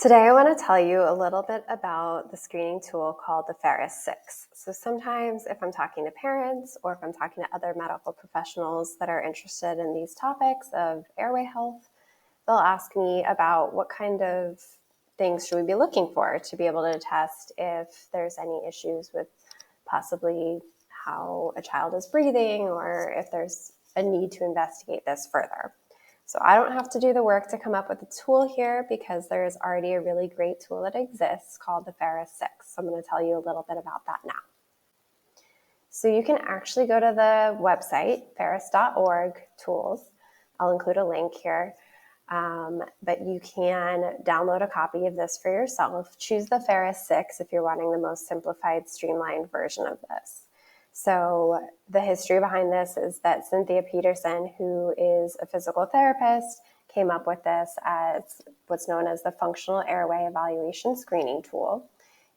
Today, I want to tell you a little bit about the screening tool called the FAirEST. So sometimes if I'm talking to parents or if I'm talking to other medical professionals that are interested in these topics of airway health, they'll ask me about what kind of things should we be looking for to be able to test if there's any issues with possibly how a child is breathing or if there's a need to investigate this further. So I don't have to do the work to come up with a tool here because there's already a really great tool that exists called the FAirEST. So I'm going to tell you a little bit about that now. So you can actually go to the website, fairest.org tools. I'll include a link here. But you can download a copy of this for yourself. Choose the FAirEST 6 if you're wanting the most simplified, streamlined version of this. So the history behind this is that Cynthia Peterson, who is a physical therapist, came up with this as what's known as the functional airway evaluation screening tool.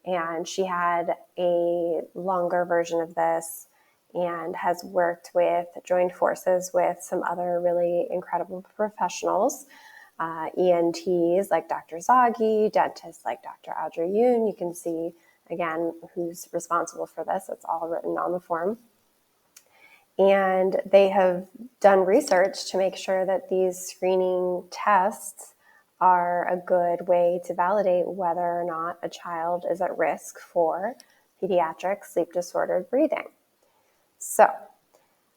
And she had a longer version of this and has joined forces with some other really incredible professionals, ENTs like Dr. Zaghi, dentists like Dr. Yoon. You can see again, who's responsible for this. It's all written on the form. And they have done research to make sure that these screening tests are a good way to validate whether or not a child is at risk for pediatric sleep disordered breathing. So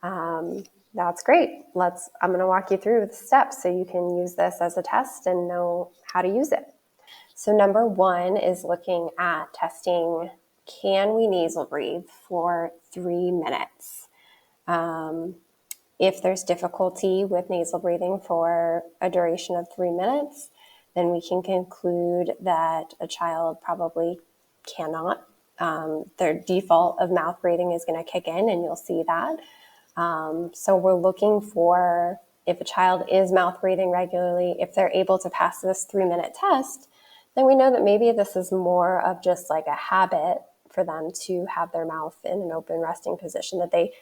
that's great. I'm going to walk you through the steps so you can use this as a test and know how to use it. So number one is looking at testing, can we nasal breathe for 3 minutes? If there's difficulty with nasal breathing for a duration of 3 minutes, then we can conclude that a child probably cannot. Their default of mouth breathing is going to kick in, and you'll see that. So we're looking for, if a child is mouth breathing regularly, if they're able to pass this 3-minute test, then we know that maybe this is more of just like a habit for them to have their mouth in an open resting position, that they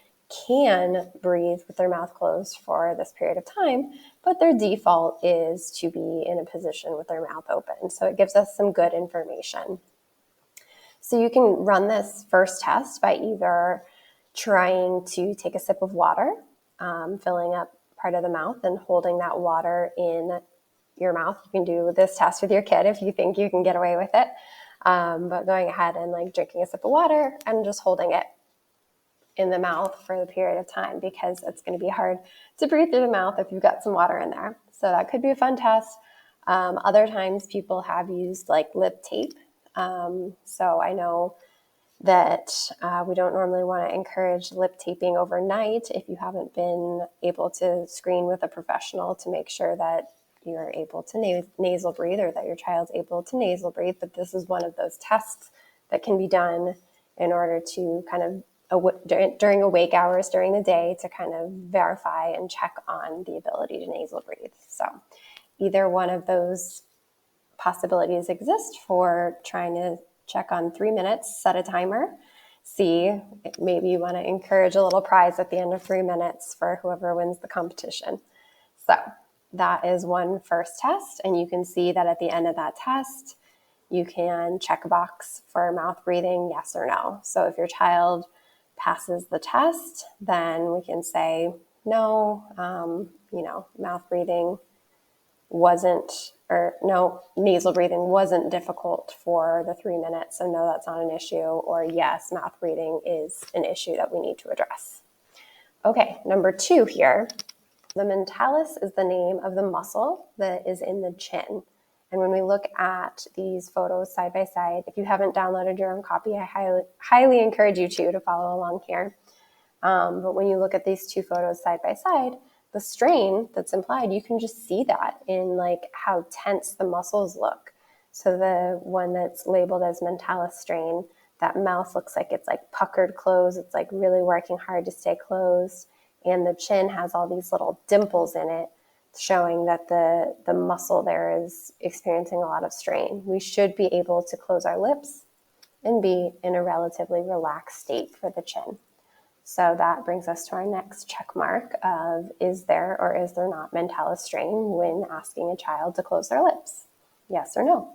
can breathe with their mouth closed for this period of time, but their default is to be in a position with their mouth open. So it gives us some good information. So you can run this first test by either trying to take a sip of water, filling up part of the mouth and holding that water in your mouth. You can do this test with your kid if you think you can get away with it. But going ahead and drinking a sip of water and just holding it in the mouth for the period of time, because it's going to be hard to breathe through the mouth if you've got some water in there. So that could be a fun test. Other times people have used lip tape. So I know that we don't normally want to encourage lip taping overnight if you haven't been able to screen with a professional to make sure that you're able to nasal breathe or that your child's able to nasal breathe. But this is one of those tests that can be done in order to kind of during awake hours during the day to kind of verify and check on the ability to nasal breathe. So either one of those possibilities exist for trying to check on 3 minutes, set a timer, see, maybe you want to encourage a little prize at the end of 3 minutes for whoever wins the competition. So that is one first test, and you can see that at the end of that test, you can check a box for mouth breathing, yes or no. So if your child passes the test, then we can say, no, mouth breathing wasn't, or no, nasal breathing wasn't difficult for the 3 minutes, so no, that's not an issue, or yes, mouth breathing is an issue that we need to address. Okay, number 2 here. The mentalis is the name of the muscle that is in the chin. And when we look at these photos side by side, if you haven't downloaded your own copy, I highly encourage you to follow along here. But when you look at these 2 photos side by side, the strain that's implied, you can just see that in how tense the muscles look. So the one that's labeled as mentalis strain, that mouth looks like it's puckered closed. It's really working hard to stay closed. And the chin has all these little dimples in it, showing that the muscle there is experiencing a lot of strain. We should be able to close our lips and be in a relatively relaxed state for the chin. So that brings us to our next check mark of, is there or is there not mentalis strain when asking a child to close their lips? Yes or no?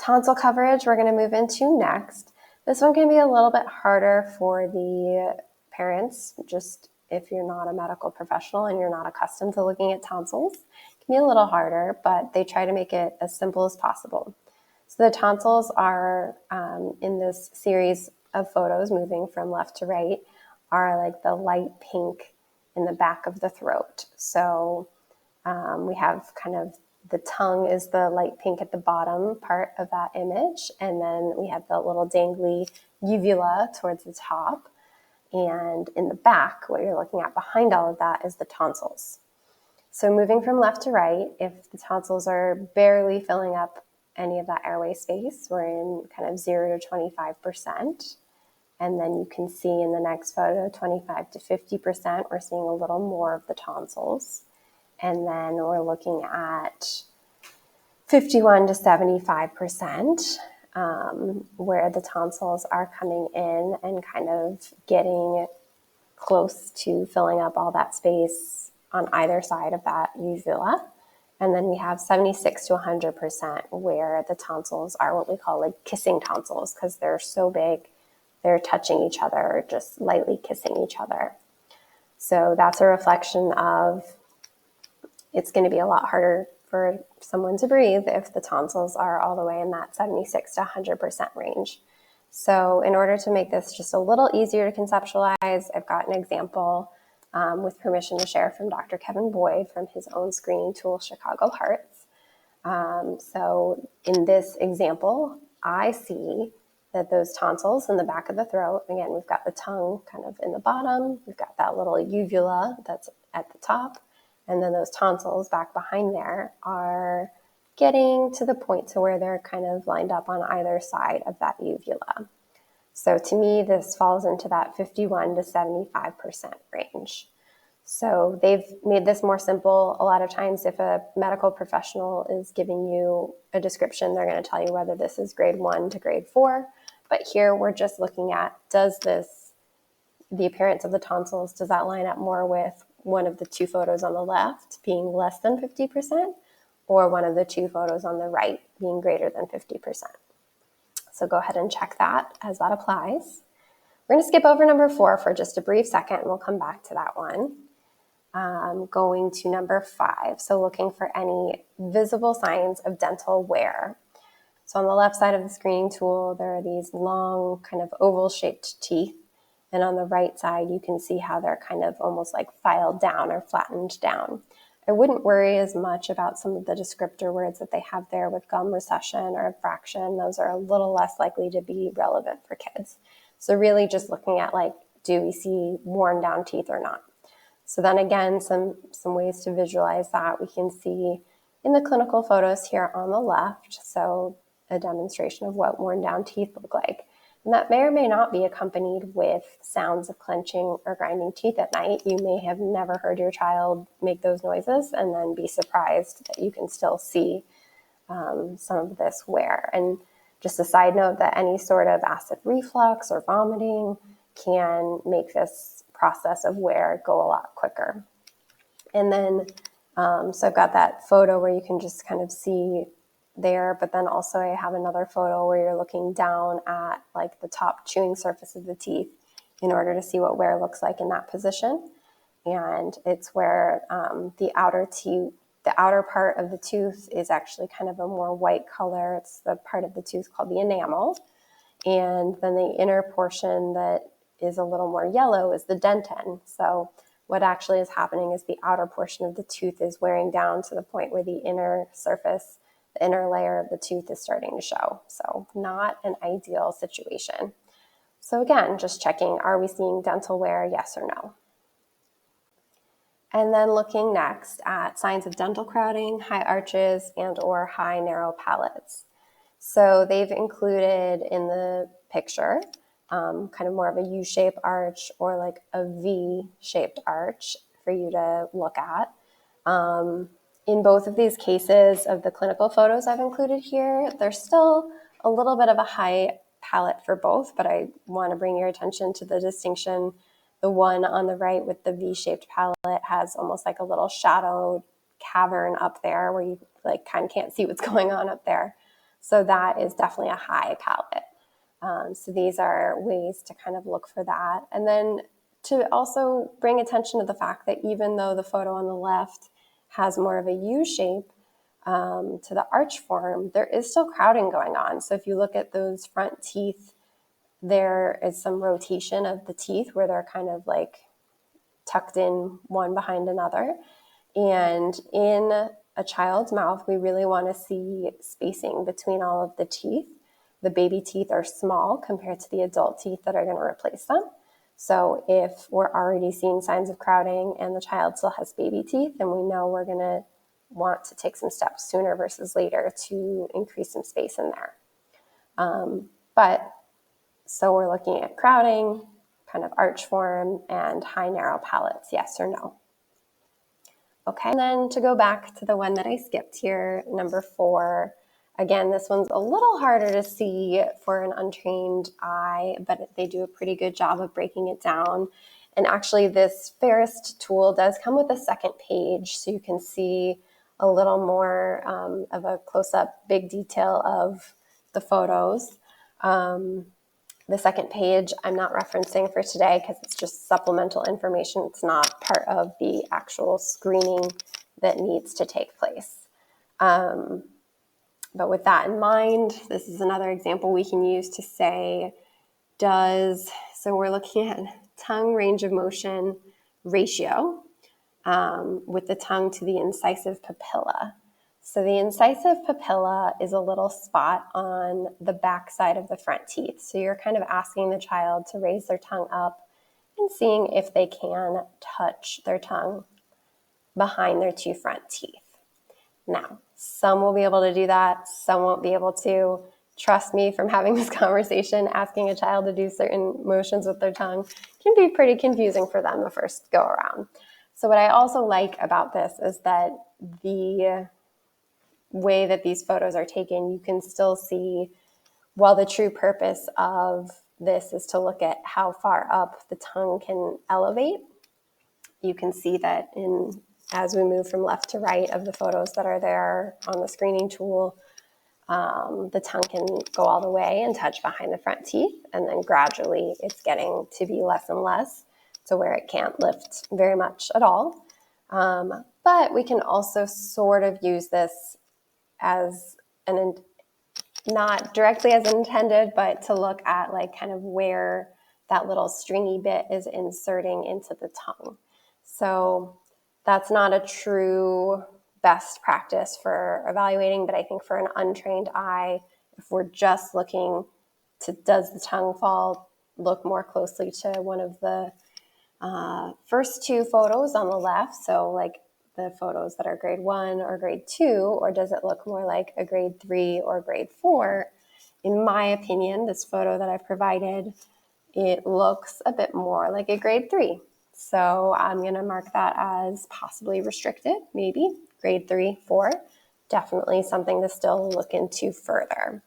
Tonsil coverage we're going to move into next. This one can be a little bit harder for the parents, just if you're not a medical professional and you're not accustomed to looking at tonsils. It can be a little harder, but they try to make it as simple as possible. So the tonsils are, in this series of photos moving from left to right, are like the light pink in the back of the throat. So we have kind of the tongue is the light pink at the bottom part of that image. And then we have the little dangly uvula towards the top. And in the back, what you're looking at behind all of that is the tonsils. So moving from left to right, if the tonsils are barely filling up any of that airway space, we're in kind of 0 to 25%. And then you can see in the next photo, 25 to 50%, we're seeing a little more of the tonsils. And then we're looking at 51 to 75%, where the tonsils are coming in and kind of getting close to filling up all that space on either side of that uvula. And then we have 76 to 100% where the tonsils are what we call like kissing tonsils, because they're so big, they're touching each other, just lightly kissing each other. So that's a reflection of it's going to be a lot harder for someone to breathe if the tonsils are all the way in that 76 to 100% range. So in order to make this just a little easier to conceptualize, I've got an example with permission to share from Dr. Kevin Boyd from his own screening tool, Chicago Hearts. So in this example, I see that those tonsils in the back of the throat, again, we've got the tongue kind of in the bottom, we've got that little uvula that's at the top, and then those tonsils back behind there are getting to the point to where they're kind of lined up on either side of that uvula. So to me, this falls into that 51 to 75% range. So they've made this more simple. A lot of times if a medical professional is giving you a description, they're going to tell you whether this is grade 1 to grade 4. But here we're just looking at, the appearance of the tonsils, does that line up more with one of the two photos on the left being less than 50%, or one of the two photos on the right being greater than 50%? So go ahead and check that as that applies. We're going to skip over number 4 for just a brief second, and we'll come back to that one. Going to number 5, so looking for any visible signs of dental wear. So on the left side of the screening tool, there are these long kind of oval-shaped teeth. And on the right side, you can see how they're kind of almost like filed down or flattened down. I wouldn't worry as much about some of the descriptor words that they have there with gum recession or abfraction. Those are a little less likely to be relevant for kids. So really just looking at like, do we see worn down teeth or not? So then again, some ways to visualize that. We can see in the clinical photos here on the left, so a demonstration of what worn down teeth look like. And that may or may not be accompanied with sounds of clenching or grinding teeth at night. You may have never heard your child make those noises and then be surprised that you can still see some of this wear. And just a side note that any sort of acid reflux or vomiting can make this process of wear go a lot quicker. And then, so I've got that photo where you can just kind of see there, but then also I have another photo where you're looking down at like the top chewing surface of the teeth in order to see what wear looks like in that position. And it's where the outer part of the tooth is actually kind of a more white color. It's the part of the tooth called the enamel. And then the inner portion that is a little more yellow is the dentin. So what actually is happening is the outer portion of the tooth is wearing down to the point where the inner surface, the inner layer of the tooth is starting to show. So not an ideal situation. So again, just checking, are we seeing dental wear, yes or no? And then looking next at signs of dental crowding, high arches, and or high narrow palates. So they've included in the picture kind of more of a U-shaped arch or like a V-shaped arch for you to look at. In both of these cases of the clinical photos I've included here, there's still a little bit of a high palate for both, but I want to bring your attention to the distinction. The one on the right with the V-shaped palate has almost like a little shadowed cavern up there where you like kind of can't see what's going on up there. So that is definitely a high palate. So these are ways to kind of look for that. And then to also bring attention to the fact that even though the photo on the left has more of a U shape to the arch form, there is still crowding going on. So if you look at those front teeth, there is some rotation of the teeth where they're kind of like tucked in one behind another. And in a child's mouth, we really want to see spacing between all of the teeth. The baby teeth are small compared to the adult teeth that are going to replace them. So if we're already seeing signs of crowding and the child still has baby teeth, then we know we're going to want to take some steps sooner versus later to increase some space in there. So we're looking at crowding, kind of arch form, and high narrow palates, yes or no. Okay, and then to go back to the one that I skipped here, number 4. Again, this one's a little harder to see for an untrained eye, but they do a pretty good job of breaking it down. And actually, this FAirEST tool does come with a second page, so you can see a little more of a close-up, big detail of the photos. The second page I'm not referencing for today because it's just supplemental information. It's not part of the actual screening that needs to take place. But with that in mind, this is another example we can use to say, so we're looking at tongue range of motion ratio with the tongue to the incisive papilla. So the incisive papilla is a little spot on the back side of the front teeth. So you're kind of asking the child to raise their tongue up and seeing if they can touch their tongue behind their 2 front teeth. Now, some will be able to do that, some won't be able to. Trust me, from having this conversation, asking a child to do certain motions with their tongue can be pretty confusing for them the first go around. So what I also like about this is that the way that these photos are taken, you can still see, while the true purpose of this is to look at how far up the tongue can elevate, you can see that as we move from left to right of the photos that are there on the screening tool, the tongue can go all the way and touch behind the front teeth, and then gradually it's getting to be less and less to where it can't lift very much at all. But we can also sort of use this as not directly as intended, but to look at like kind of where that little stringy bit is inserting into the tongue. So that's not a true best practice for evaluating, but I think for an untrained eye, if we're just looking to, does the tongue fall, look more closely to one of the first 2 photos on the left. So like the photos that are grade 1 or grade 2, or does it look more like a grade 3 or grade 4? In my opinion, this photo that I've provided, it looks a bit more like a grade 3. So I'm going to mark that as possibly restricted, maybe grade 3, 4. Definitely something to still look into further.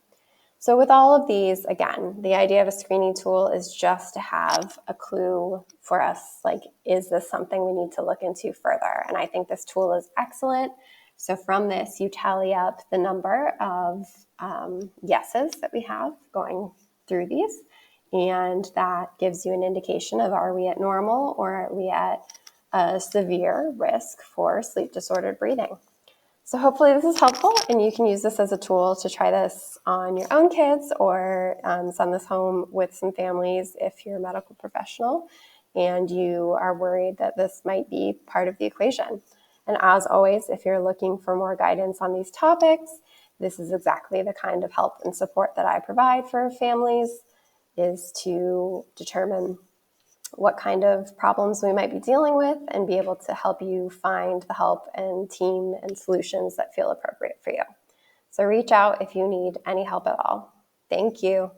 So with all of these, again, the idea of a screening tool is just to have a clue for us, like, is this something we need to look into further? And I think this tool is excellent. So from this, you tally up the number of yeses that we have going through these, and that gives you an indication of, are we at normal or are we at a severe risk for sleep disordered breathing? So hopefully this is helpful, and you can use this as a tool to try this on your own kids, or send this home with some families if you're a medical professional and you are worried that this might be part of the equation. And as always, if you're looking for more guidance on these topics, this is exactly the kind of help and support that I provide for families, is to determine what kind of problems we might be dealing with and be able to help you find the help and team and solutions that feel appropriate for you. So reach out if you need any help at all. Thank you.